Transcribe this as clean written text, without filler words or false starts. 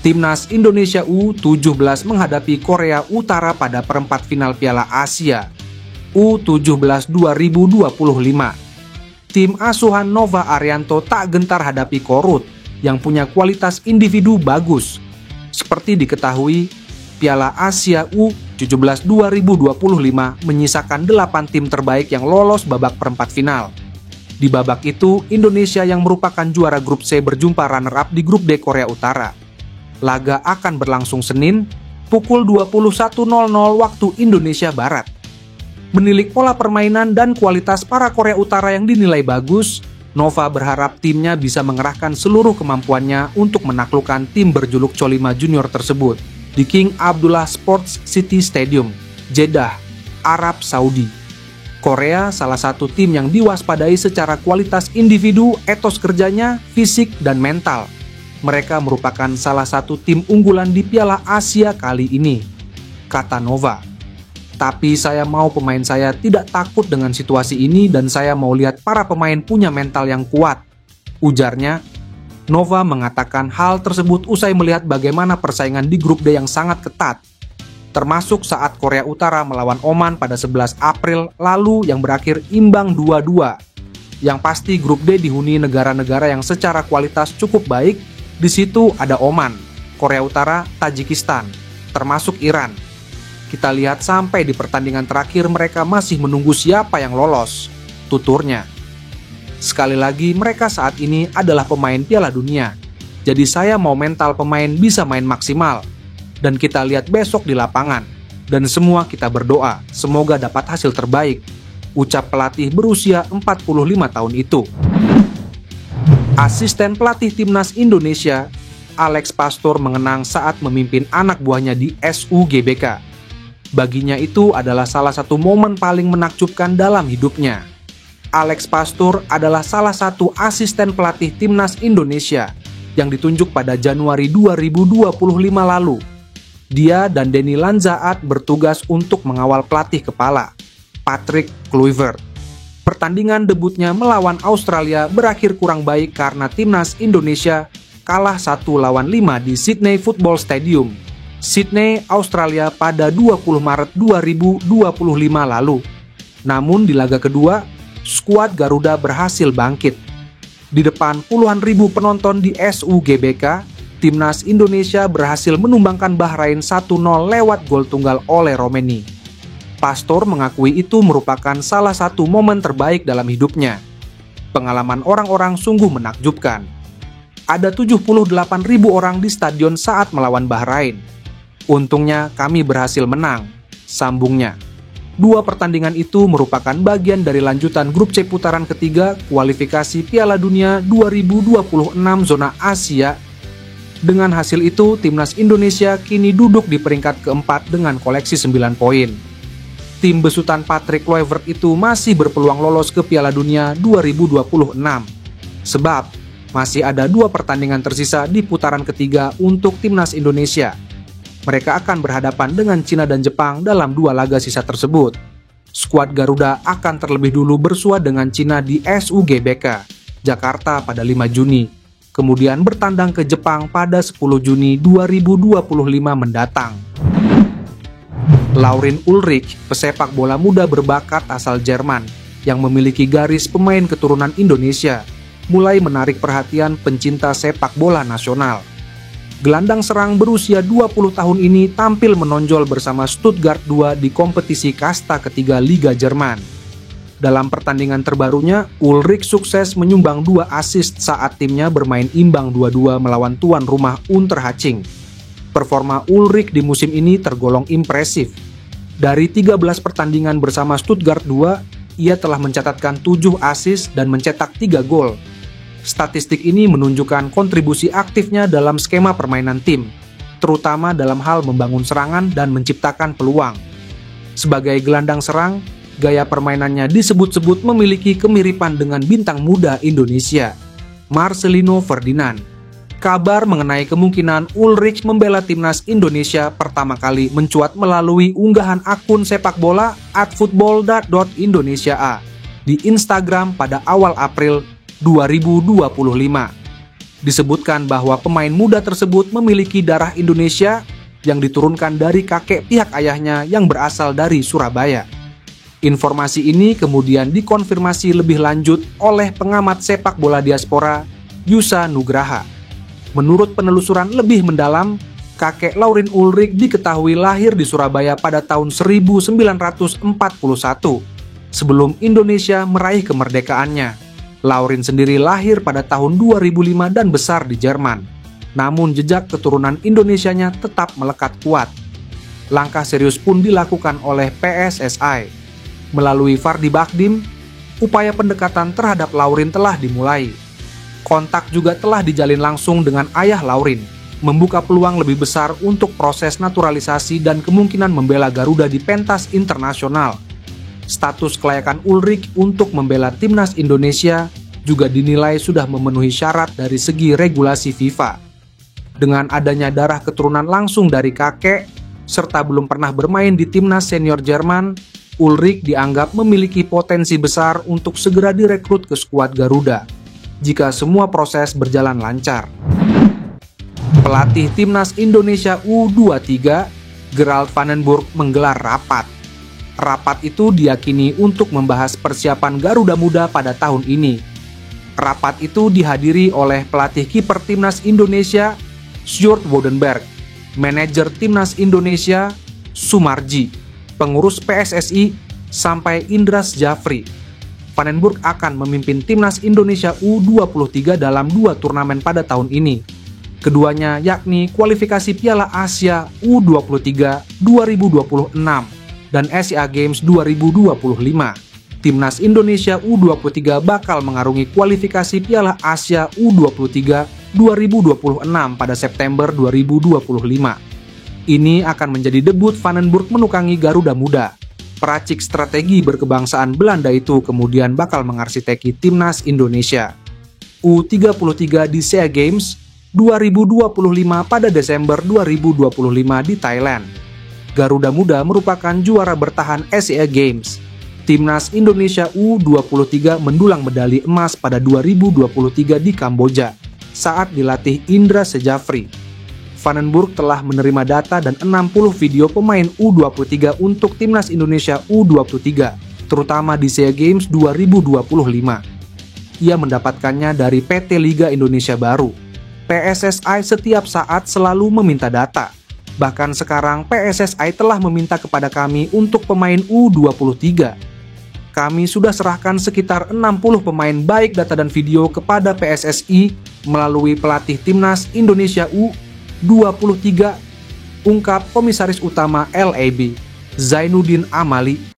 Timnas Indonesia U17 menghadapi Korea Utara pada perempat final Piala Asia U17 2025. Tim asuhan Nova Arianto tak gentar hadapi Korut yang punya kualitas individu bagus. Seperti diketahui, Piala Asia U17 2025 menyisakan 8 tim terbaik yang lolos babak perempat final. Di babak itu, Indonesia yang merupakan juara grup C berjumpa runner-up di grup D Korea Utara. Laga akan berlangsung Senin, pukul 21.00 waktu Indonesia Barat. Menilik pola permainan dan kualitas para Korea Utara yang dinilai bagus, Nova berharap timnya bisa mengerahkan seluruh kemampuannya untuk menaklukkan tim berjuluk Cholima Junior tersebut di King Abdullah Sports City Stadium, Jeddah, Arab Saudi. Korea salah satu tim yang diwaspadai secara kualitas individu, etos kerjanya, fisik, dan mental. Mereka merupakan salah satu tim unggulan di Piala Asia kali ini, kata Nova. Tapi saya mau pemain saya tidak takut dengan situasi ini dan saya mau lihat para pemain punya mental yang kuat, ujarnya. Nova mengatakan hal tersebut usai melihat bagaimana persaingan di grup D yang sangat ketat, termasuk saat Korea Utara melawan Oman pada 11 April lalu yang berakhir imbang 2-2. Yang pasti grup D dihuni negara-negara yang secara kualitas cukup baik. Di situ ada Oman, Korea Utara, Tajikistan, termasuk Iran. Kita lihat sampai di pertandingan terakhir mereka masih menunggu siapa yang lolos, tuturnya. Sekali lagi, mereka saat ini adalah pemain Piala Dunia. Jadi saya mau mental pemain bisa main maksimal. Dan kita lihat besok di lapangan. Dan semua kita berdoa, semoga dapat hasil terbaik, ucap pelatih berusia 45 tahun itu. Asisten pelatih Timnas Indonesia, Alex Pastor mengenang saat memimpin anak buahnya di SUGBK. Baginya itu adalah salah satu momen paling menakjubkan dalam hidupnya. Alex Pastor adalah salah satu asisten pelatih Timnas Indonesia yang ditunjuk pada Januari 2025 lalu. Dia dan Denny Lanzaat bertugas untuk mengawal pelatih kepala, Patrick Kluivert. Pertandingan debutnya melawan Australia berakhir kurang baik karena Timnas Indonesia kalah 1-5 di Sydney Football Stadium, Sydney, Australia pada 20 Maret 2025 lalu. Namun di laga kedua, skuad Garuda berhasil bangkit. Di depan puluhan ribu penonton di SUGBK, Timnas Indonesia berhasil menumbangkan Bahrain 1-0 lewat gol tunggal oleh Romeni. Pastor mengakui itu merupakan salah satu momen terbaik dalam hidupnya. Pengalaman orang-orang sungguh menakjubkan. Ada 78.000 orang di stadion saat melawan Bahrain. Untungnya kami berhasil menang, sambungnya. 2 pertandingan itu merupakan bagian dari lanjutan grup C putaran ketiga kualifikasi Piala Dunia 2026 zona Asia. Dengan hasil itu, Timnas Indonesia kini duduk di peringkat keempat dengan koleksi 9 poin. Tim besutan Patrick Kluivert itu masih berpeluang lolos ke Piala Dunia 2026. Sebab masih ada 2 pertandingan tersisa di putaran ketiga untuk Timnas Indonesia. Mereka akan berhadapan dengan Cina dan Jepang dalam 2 laga sisa tersebut. Skuad Garuda akan terlebih dulu bersua dengan Cina di SUGBK, Jakarta pada 5 Juni. Kemudian bertandang ke Jepang pada 10 Juni 2025 mendatang. Laurin Ulrich, pesepak bola muda berbakat asal Jerman yang memiliki garis pemain keturunan Indonesia, mulai menarik perhatian pencinta sepak bola nasional. Gelandang serang berusia 20 tahun ini tampil menonjol bersama Stuttgart 2 di kompetisi kasta ketiga Liga Jerman. Dalam pertandingan terbarunya, Ulrich sukses menyumbang 2 assist saat timnya bermain imbang 2-2 melawan tuan rumah Unterhaching. Performa Ulrich di musim ini tergolong impresif. Dari 13 pertandingan bersama Stuttgart 2, ia telah mencatatkan 7 assist dan mencetak 3 gol. Statistik ini menunjukkan kontribusi aktifnya dalam skema permainan tim, terutama dalam hal membangun serangan dan menciptakan peluang. Sebagai gelandang serang, gaya permainannya disebut-sebut memiliki kemiripan dengan bintang muda Indonesia, Marcelino Ferdinand. Kabar mengenai kemungkinan Ulrich membela timnas Indonesia pertama kali mencuat melalui unggahan akun sepak bola @football.indonesia di Instagram pada awal April 2025. Disebutkan bahwa pemain muda tersebut memiliki darah Indonesia yang diturunkan dari kakek pihak ayahnya yang berasal dari Surabaya. Informasi ini kemudian dikonfirmasi lebih lanjut oleh pengamat sepak bola diaspora Yusa Nugraha. Menurut penelusuran lebih mendalam, kakek Laurin Ulrich diketahui lahir di Surabaya pada tahun 1941, sebelum Indonesia meraih kemerdekaannya. Laurin sendiri lahir pada tahun 2005 dan besar di Jerman. Namun jejak keturunan Indonesianya tetap melekat kuat. Langkah serius pun dilakukan oleh PSSI. Melalui Fardi Bakdim, upaya pendekatan terhadap Laurin telah dimulai. Kontak juga telah dijalin langsung dengan ayah Laurin, membuka peluang lebih besar untuk proses naturalisasi dan kemungkinan membela Garuda di pentas internasional. Status kelayakan Ulrich untuk membela timnas Indonesia juga dinilai sudah memenuhi syarat dari segi regulasi FIFA. Dengan adanya darah keturunan langsung dari kakek, serta belum pernah bermain di timnas senior Jerman, Ulrich dianggap memiliki potensi besar untuk segera direkrut ke skuad Garuda jika semua proses berjalan lancar. Pelatih timnas Indonesia U23, Gerald Vandenburg, menggelar rapat. Rapat itu diyakini untuk membahas persiapan Garuda Muda pada tahun ini. Rapat itu dihadiri oleh pelatih kiper timnas Indonesia, Sjoerd Woudenberg, manajer timnas Indonesia, Sumarji, pengurus PSSI, sampai Indra Sjafri. Vandenburg akan memimpin timnas Indonesia U23 dalam 2 turnamen pada tahun ini. Keduanya yakni kualifikasi Piala Asia U23 2026 dan Asia Games 2025. Timnas Indonesia U23 bakal mengarungi kualifikasi Piala Asia U23 2026 pada September 2025. Ini akan menjadi debut Vandenburg menukangi Garuda Muda. Peracik strategi berkebangsaan Belanda itu kemudian bakal mengarsiteki timnas Indonesia U33 di SEA Games 2025 pada Desember 2025 di Thailand. Garuda Muda merupakan juara bertahan SEA Games. Timnas Indonesia U23 mendulang medali emas pada 2023 di Kamboja saat dilatih Indra Sjafri. Vandenburg telah menerima data dan 60 video pemain U23 untuk timnas Indonesia U23, terutama di SEA Games 2025. Ia mendapatkannya dari PT Liga Indonesia Baru. PSSI setiap saat selalu meminta data. Bahkan sekarang PSSI telah meminta kepada kami untuk pemain U23. Kami sudah serahkan sekitar 60 pemain baik data dan video kepada PSSI melalui pelatih timnas Indonesia U23, ungkap Komisaris Utama LAB, Zainuddin Amali.